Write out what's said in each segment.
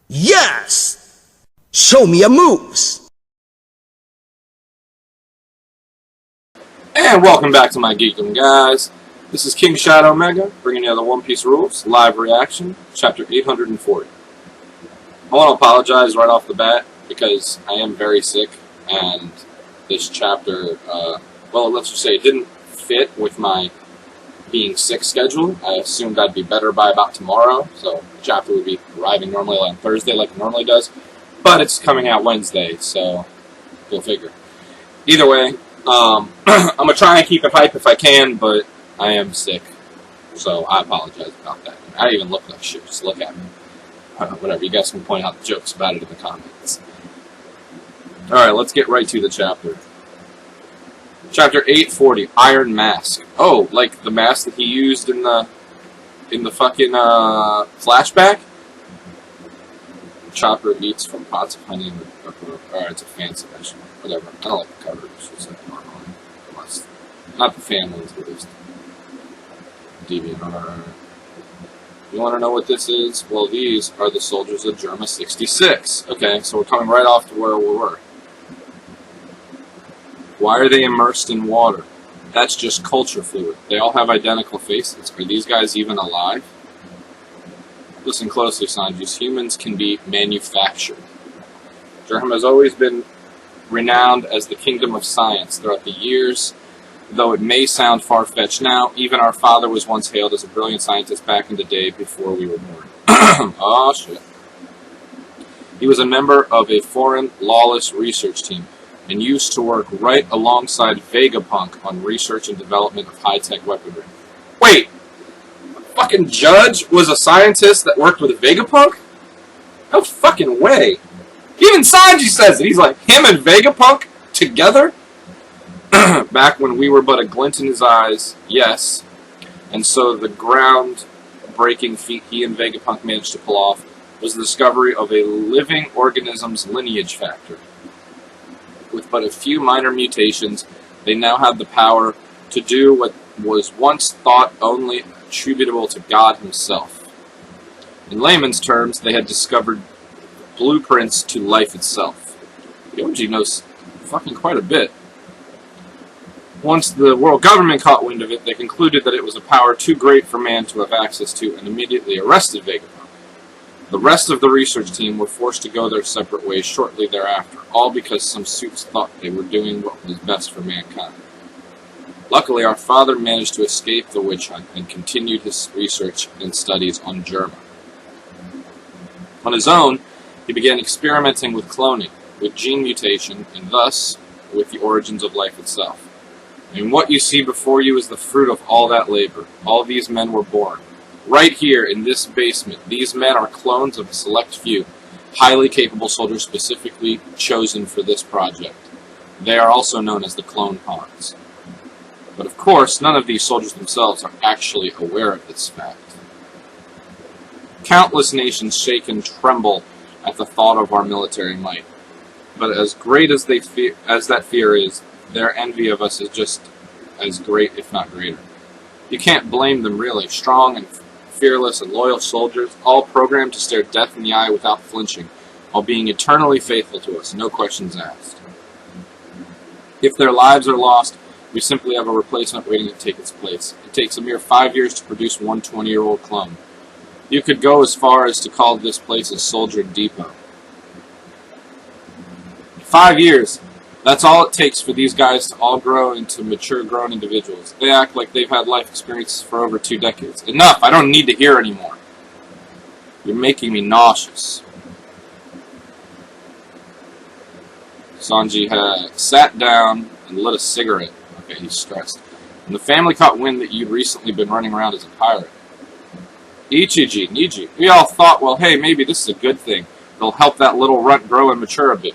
Yes! Show me your moves! And welcome back to my Geekdom, guys. This is King Shadow Mega, bringing you the One Piece Rules live reaction, chapter 840. I want to apologize right off the bat because I am very sick, and this chapter, well, let's just say it didn't fit with my being sick schedule. I assumed I'd be better by about tomorrow, so the chapter would be arriving normally on Thursday like it normally does, but it's coming out Wednesday, so go figure. Either way, I'm going to try and keep it hype if I can, but I am sick, so I apologize about that. I even look like shit, just look at me. Whatever, you guys can point out the jokes about it in the comments. Alright, let's get right to the chapter. Chapter 840, Iron Mask. Oh, like the mask that he used in the fucking flashback? Chopper eats from pots of honey in the alright, it's a fancy vegetable. Whatever. I don't like the cover. It's just like normal. Not the families, at least. DVR. You want to know what this is? Well, these are the soldiers of Germa 66. Okay, so we're coming right off to where we were. Why are they immersed in water? That's just culture fluid. They all have identical faces. Are these guys even alive? Listen closely, Sanji. Humans can be manufactured. Germa has always been renowned as the kingdom of science throughout the years. Though it may sound far-fetched now, even our father was once hailed as a brilliant scientist back in the day before we were born. Oh, shit. He was a member of a foreign, lawless research team, and used to work right alongside Vegapunk on research and development of high-tech weaponry. Wait! The fucking judge was a scientist that worked with Vegapunk? No fucking way! Even Sanji says it! He's like, him and Vegapunk together? Back when we were but a glint in his eyes, yes. And so the ground-breaking feat he and Vegapunk managed to pull off was the discovery of a living organism's lineage factor. With but a few minor mutations, they now have the power to do what was once thought only attributable to God himself. In layman's terms, they had discovered blueprints to life itself. The OG knows fucking quite a bit. Once the world government caught wind of it, they concluded that it was a power too great for man to have access to and immediately arrested Vegapunk. The rest of the research team were forced to go their separate ways shortly thereafter, all because some suits thought they were doing what was best for mankind. Luckily, our father managed to escape the witch hunt and continued his research and studies on Germa. On his own, he began experimenting with cloning, with gene mutation, and thus with the origins of life itself. And what you see before you is the fruit of all that labor. All these men were born. Right here in this basement, these men are clones of a select few, highly capable soldiers specifically chosen for this project. They are also known as the Clone Pawns. But of course, none of these soldiers themselves are actually aware of this fact. Countless nations shake and tremble at the thought of our military might. But as great as that fear is, their envy of us is just as great, if not greater. You can't blame them, really. Strong and fearless and loyal soldiers, all programmed to stare death in the eye without flinching, while being eternally faithful to us, no questions asked. If their lives are lost, we simply have a replacement waiting to take its place. It takes a mere 5 years to produce one 20-year-old clone. You could go as far as to call this place a soldier depot. 5 years! That's all it takes for these guys to all grow into mature, grown individuals. They act like they've had life experiences for over 2 decades. Enough! I don't need to hear anymore. You're making me nauseous. Sanji had sat down and lit a cigarette. Okay, he's stressed. And the family caught wind that you'd recently been running around as a pirate. Ichiji, Niji, we all thought, well, hey, maybe this is a good thing. It'll help that little runt grow and mature a bit.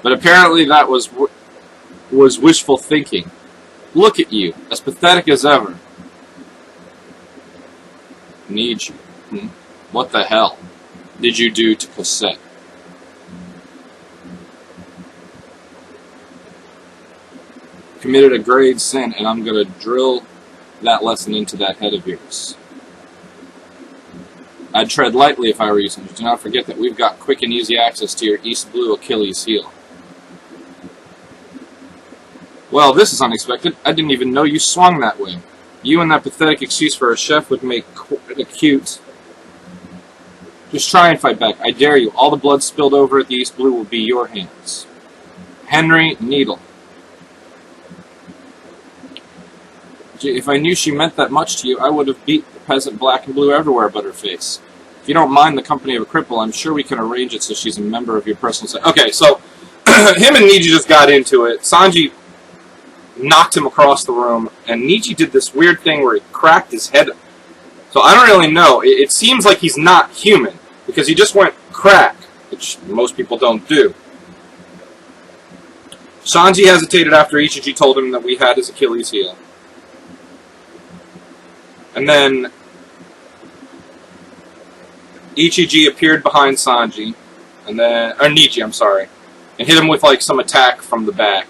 But apparently that was wishful thinking. Look at you, as pathetic as ever. Niji, what the hell did you do to Cosette? committed a grave sin, and I'm going to drill that lesson into that head of yours. I'd tread lightly if I were you, Sanji. Do not forget that we've got quick and easy access to your East Blue Achilles heel. Well, this is unexpected. I didn't even know you swung that way. You and that pathetic excuse for a chef would make it cute. Just try and fight back. I dare you. All the blood spilled over at the East Blue will be your hands. Henry Needle. If I knew she meant that much to you, I would have beat the peasant black and blue everywhere but her face. If you don't mind the company of a cripple, I'm sure we can arrange it so she's a member of your personal set. Okay, so him and Niji just got into it. Sanji knocked him across the room, and Niji did this weird thing where he cracked his head. So I don't really know. It seems like he's not human, because he just went crack, which most people don't do. Sanji hesitated after Ichiji told him that we had his Achilles heel. And then Ichiji appeared behind Sanji, and then, or Niji, I'm sorry, and hit him with like some attack from the back,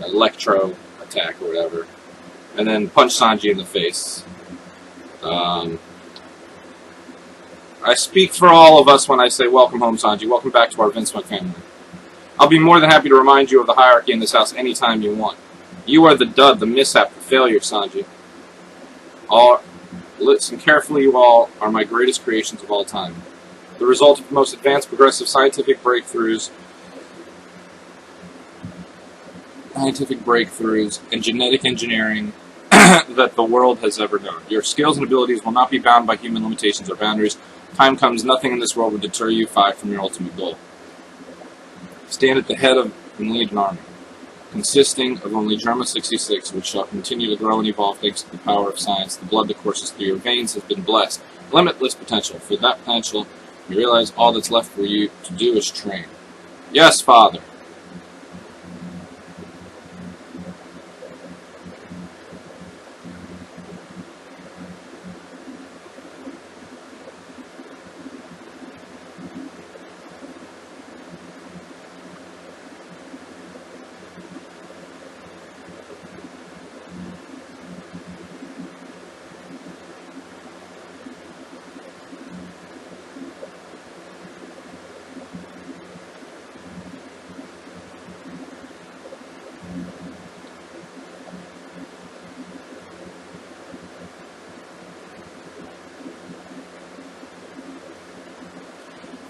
electro attack or whatever, and then punched Sanji in the face. I speak for all of us when I say welcome home, Sanji. Welcome back to our Vinsmokes family. I'll be more than happy to remind you of the hierarchy in this house anytime you want. You are the dud, the mishap, the failure, Sanji. Listen carefully, you all are my greatest creations of all time. The result of the most advanced progressive scientific breakthroughs and genetic engineering that the world has ever known. Your skills and abilities will not be bound by human limitations or boundaries. Time comes, nothing in this world will deter you from your ultimate goal. Stand at the head of and lead an army, consisting of only Germa 66, which shall continue to grow and evolve thanks to the power of science. The blood that courses through your veins has been blessed. Limitless potential. For that potential, you realize all that's left for you to do is train. Yes, Father.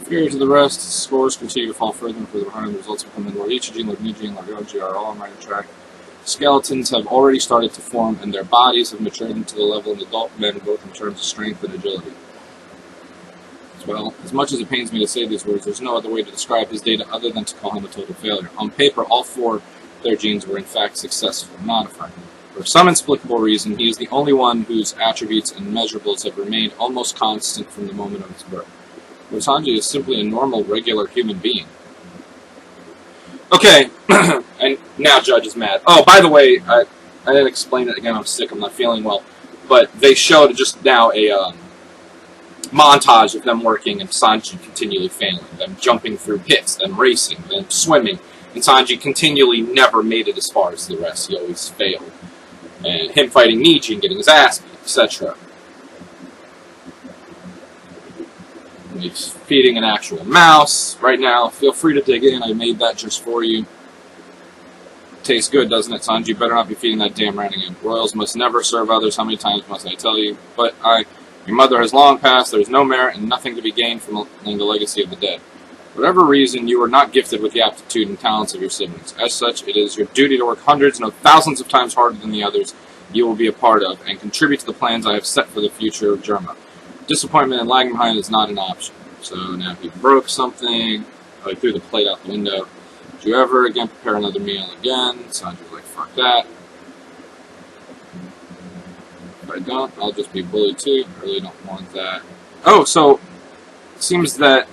Superior to the rest, scores continue to fall further and further behind. The results become in Lord Ichiji, Lord Niji, and Lord Yoji are all on right track. Skeletons have already started to form, and their bodies have matured into the level of adult men, both in terms of strength and agility. Well, as much as it pains me to say these words, there's no other way to describe his data other than to call him a total failure. On paper, all four of their genes were in fact successful, modified. For some inexplicable reason, he is the only one whose attributes and measurables have remained almost constant from the moment of his birth. Sanji is simply a normal, regular human being. Okay, and now Judge is mad. Oh, by the way, I didn't explain it again. I'm sick. I'm not feeling well. But they showed just now a montage of them working and Sanji continually failing. Them jumping through pits, them racing, them swimming. And Sanji continually never made it as far as the rest. He always failed. And him fighting Niji and getting his ass beat, etc. He's feeding an actual mouse right now. Feel free to dig in. I made that just for you. Tastes good, doesn't it, Sanji? Better not be feeding that damn rat again. Royals must never serve others. How many times must I tell you? But your mother has long passed. There is no merit and nothing to be gained from the legacy of the dead. For whatever reason, you are not gifted with the aptitude and talents of your siblings. As such, it is your duty to work hundreds, no thousands of times harder than the others you will be a part of, and contribute to the plans I have set for the future of Germa. Disappointment and lagging behind is not an option. So now he broke something. Oh, he threw the plate out the window. Did you ever again prepare another meal again? Sanji was like, fuck that. If I don't, I'll just be bullied too. I really don't want that. Oh, so it seems that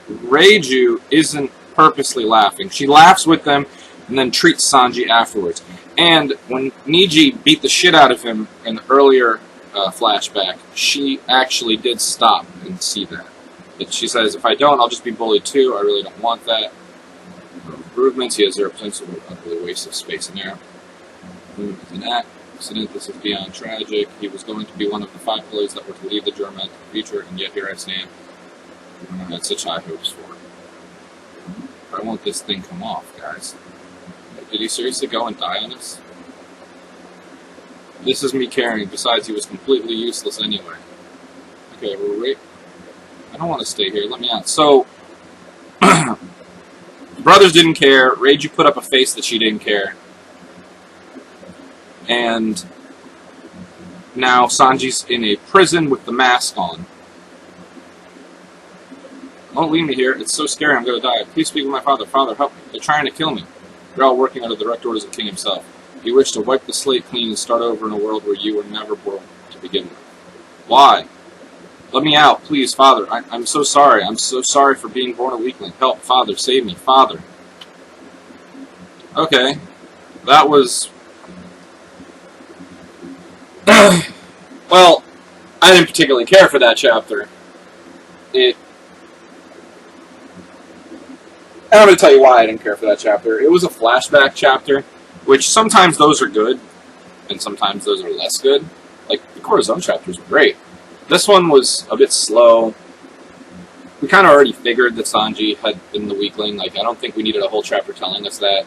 Reiju isn't purposely laughing. She laughs with them and then treats Sanji afterwards. And when Niji beat the shit out of him in the earlier flashback, she actually did stop and see that. But she says, if I don't, I'll just be bullied too. I really don't want that. Improvements, he has 0% so utterly waste of space and air. It's an accident, this is beyond tragic. He was going to be one of the 5 pillars that were to lead the German to the future, and yet here I stand. I had such high hopes for it. I want this thing come off, guys. Did he seriously go and die on us? This is me caring, besides he was completely useless anyway. Okay, we're right. I don't want to stay here, let me out. So, brothers didn't care, Reiju put up a face that she didn't care. And now Sanji's in a prison with the mask on. Don't leave me here, it's so scary, I'm gonna die. Please speak with my father. Father, help me. They're trying to kill me. They're all working under the direct orders of the king himself. He wished to wipe the slate clean and start over in a world where you were never born to begin with. Why? Let me out, please, Father. I'm so sorry. I'm so sorry for being born a weakling. Help, Father, save me, Father. Okay. That was... well, I didn't particularly care for that chapter. I'm going to tell you why I didn't care for that chapter. It was a flashback chapter, which sometimes those are good, and sometimes those are less good. Like, the Corazon chapters were great. This one was a bit slow. We kind of already figured that Sanji had been the weakling. Like, I don't think we needed a whole chapter telling us that.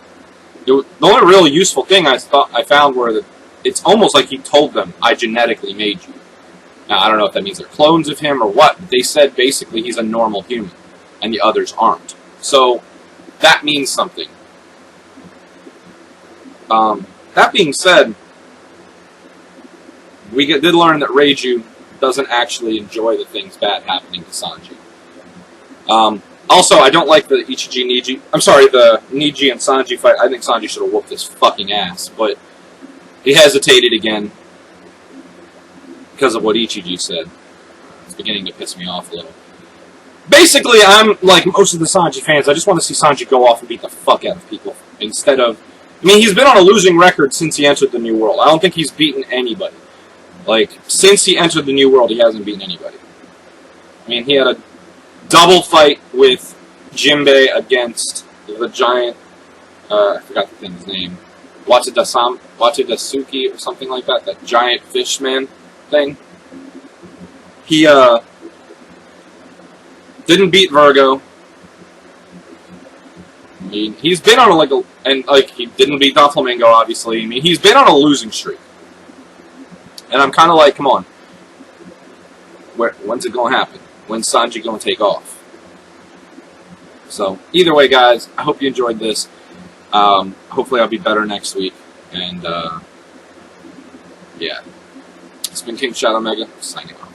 The only real useful thing I found were that it's almost like he told them, I genetically made you. Now, I don't know if that means they're clones of him or what, but they said basically he's a normal human, and the others aren't. So, that means something. That being said, we did learn that Reiju doesn't actually enjoy the things bad happening to Sanji. Also, I don't like the the Niji and Sanji fight. I think Sanji should have whooped his fucking ass, but he hesitated again because of what Ichiji said. It's beginning to piss me off a little. Basically, I'm like most of the Sanji fans. I just want to see Sanji go off and beat the fuck out of people instead of... I mean, he's been on a losing record since he entered the New World. I don't think he's beaten anybody. Like, since he entered the New World, he hasn't beaten anybody. I mean, he had a double fight with Jinbei against the giant... I forgot the thing's name. Watadasuki or something like that. That giant fishman thing. He, didn't beat Virgo. I mean, he's been on he didn't beat Doflamingo, obviously. I mean, he's been on a losing streak. And I'm kind of like, come on. When's it going to happen? When's Sanji going to take off? So, either way, guys, I hope you enjoyed this. Hopefully I'll be better next week. And, yeah. It's been King Shadow Mega, signing off.